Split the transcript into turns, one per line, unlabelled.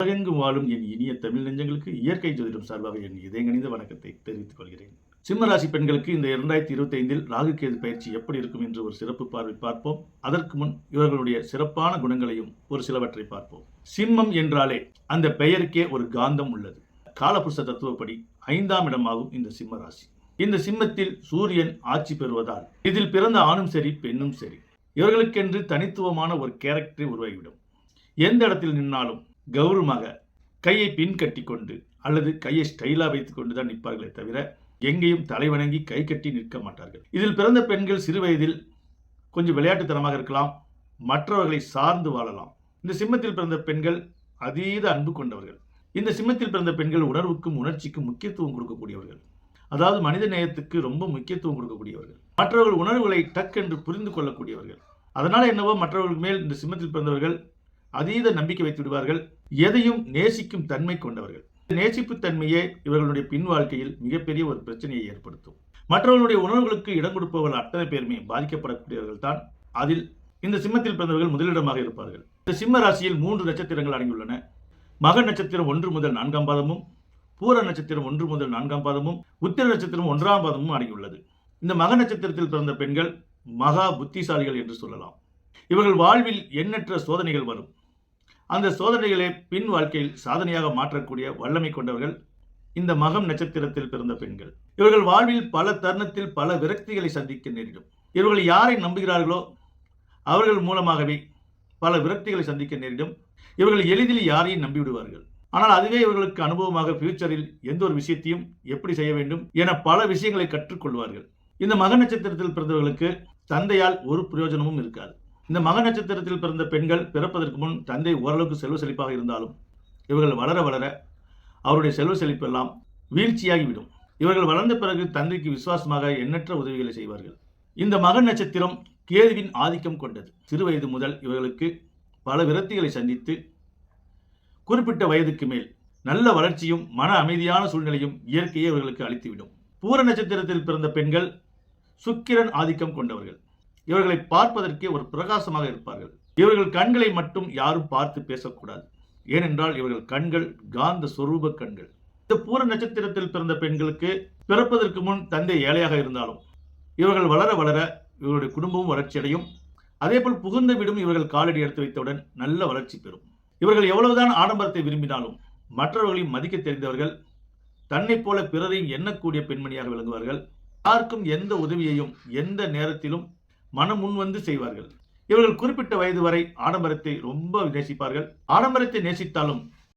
உலகெங்கும் வாழும் என் இனிய தமிழ் நெஞ்சங்களுக்கு இயற்கை ஜோதிடம் சார்பாக என் இதயங்கணிந்த வணக்கத்தை தெரிவித்துக் கொள்கிறேன். சிம்ம ராசி பெண்களுக்கு இந்த 2025 ராகு கேது பயிற்சி எப்படி இருக்கும் என்று ஒரு சிறப்பு பார்வை பார்ப்போம். அதற்கு முன் இவர்களுடைய சிறப்பான குணங்களையும் ஒரு சிலவற்றை பார்ப்போம். சிம்மம் என்றாலே அந்த பெயருக்கே ஒரு காந்தம் உள்ளது. காலபுருஷ தத்துவப்படி 5ஆம் இடமாகும் இந்த சிம்ம ராசி. இந்த சிம்மத்தில் சூரியன் ஆட்சி பெறுவதால் இதில் பிறந்த ஆணும் சரி பெண்ணும் சரி இவர்களுக்கென்று தனித்துவமான ஒரு கேரக்டரை உருவாகிவிடும். எந்த இடத்தில் நின்னாலும் கௌரவமாக கையை பின் கட்டி கொண்டு அல்லது கையை ஸ்டைலா வைத்துக் கொண்டுதான் நிற்பார்களே தவிர எங்கேயும் தலைவணங்கி கை கட்டி நிற்க மாட்டார்கள். இதில் பிறந்த பெண்கள் சிறு வயதில் கொஞ்சம் விளையாட்டுத்தனமாக இருக்கலாம், மற்றவர்களை சார்ந்து வாழலாம். இந்த சிம்மத்தில் பிறந்த பெண்கள் அதீத அன்பு கொண்டவர்கள். இந்த சிம்மத்தில் பிறந்த பெண்கள் உணர்வுக்கும் உணர்ச்சிக்கும் முக்கியத்துவம் கொடுக்கக்கூடியவர்கள். அதாவது மனித நேயத்துக்கு ரொம்ப முக்கியத்துவம் கொடுக்கக்கூடியவர்கள். மற்றவர்கள் உணர்வுகளை டக்கென்று புரிந்து கொள்ளக்கூடியவர்கள். அதனால என்னவோ மற்றவர்கள் மேல் இந்த சிம்மத்தில் பிறந்தவர்கள் அதீத நம்பிக்கை வைத்து விடுவார்கள். எதையும் நேசிக்கும் தன்மை கொண்டவர்கள். நேசிப்பு தன்மையே இவர்களுடைய பின் வாழ்க்கையில் மிகப்பெரிய ஒரு பிரச்சனையை ஏற்படுத்தும். மற்றவர்களுடைய உணர்வுகளுக்கு இடம் கொடுப்பவர்கள் அத்தனை பேருமே பாதிக்கப்படக்கூடியவர்கள் தான். அதில் இந்த சிம்மத்தில் பிறந்தவர்கள் முதலிடமாக இருப்பார்கள். இந்த சிம்ம ராசியில் 3 நட்சத்திரங்கள் அடங்கியுள்ளன. மக நட்சத்திரம் 1 முதல் 4ஆம் பாதமும், பூர நட்சத்திரம் 1 முதல் 4ஆம் பாதமும், உத்திர நட்சத்திரம் 1ஆம் பாதமும் அடங்கியுள்ளது. இந்த மக நட்சத்திரத்தில் பிறந்த பெண்கள் மகா புத்திசாலிகள் என்று சொல்லலாம். இவர்கள் வாழ்வில் எண்ணற்ற சோதனைகள் வரும். அந்த சோதனைகளை பின் வாழ்க்கையில் சாதனையாக மாற்றக்கூடிய வல்லமை கொண்டவர்கள் இந்த மகம் நட்சத்திரத்தில் பிறந்த பெண்கள். இவர்கள் வாழ்வில் பல தருணத்தில் பல விரக்திகளை சந்திக்க நேரிடும். இவர்கள் யாரை நம்புகிறார்களோ அவர்கள் மூலமாகவே பல விரக்திகளை சந்திக்க நேரிடும். இவர்கள் எளிதில் யாரையும் நம்பிவிடுவார்கள். ஆனால் அதுவே இவர்களுக்கு அனுபவமாக ஃபியூச்சரில் எந்த ஒரு விஷயத்தையும் எப்படி செய்ய வேண்டும் என பல விஷயங்களை கற்றுக்கொள்வார்கள். இந்த மக நட்சத்திரத்தில் பிறந்தவர்களுக்கு தந்தையால் ஒரு பிரயோஜனமும் இருக்காது. இந்த மக நட்சத்திரத்தில் பிறந்த பெண்கள் பிறப்பதற்கு முன் தந்தை ஓரளவுக்கு செல்வ செழிப்பாக இருந்தாலும் இவர்கள் வளர வளர அவருடைய செல்வ செழிப்பு எல்லாம் வீழ்ச்சியாகிவிடும். இவர்கள் வளர்ந்த பிறகு தந்தைக்கு விசுவாசமாக எண்ணற்ற உதவிகளை செய்வார்கள். இந்த மக நட்சத்திரம் கேதுவின் ஆதிக்கம் கொண்டது. சிறு வயது முதல் இவர்களுக்கு பல விரக்திகளை சந்தித்து குறிப்பிட்ட வயதுக்கு மேல் நல்ல வளர்ச்சியும் மன அமைதியான சூழ்நிலையும் இயற்கையே இவர்களுக்கு அளித்துவிடும். பூர நட்சத்திரத்தில் பிறந்த பெண்கள் சுக்கிரன் ஆதிக்கம் கொண்டவர்கள். இவர்களை பார்ப்பதற்கே ஒரு பிரகாசமாக இருப்பார்கள். இவர்கள் கண்களை மட்டும் யாரும் பார்த்து பேசக்கூடாது. ஏனென்றால் இவர்கள் கண்கள் காந்த சொரூப கண்கள். இந்த பூர நட்சத்திரத்தில் பிறந்த பெண்களுக்கு பிறப்பதற்கு முன் தந்தை ஏழையாக இருந்தாலும் இவர்கள் வளர வளர இவர்களுடைய குடும்பமும் வளர்ச்சி அடையும். அதேபோல் புகுந்த வீடும் இவர்கள் காலடி எடுத்து வைத்தவுடன் நல்ல வளர்ச்சி பெறும். இவர்கள் எவ்வளவுதான் ஆடம்பரத்தை விரும்பினாலும் மற்றவர்களையும் மதிக்க தெரிந்தவர்கள். தன்னை போல பிறரையும் எண்ணக்கூடிய பெண்மணியாக விளங்குவார்கள். யாருக்கும் எந்த உதவியையும் எந்த நேரத்திலும் மனம் முன் வந்து செய்வார்கள். இவர்கள் குறிப்பிட்ட வயது வரை ஆடம்பரத்தை ரொம்ப நேசிப்பார்கள். ஆடம்பரத்தை நேசித்தாலும்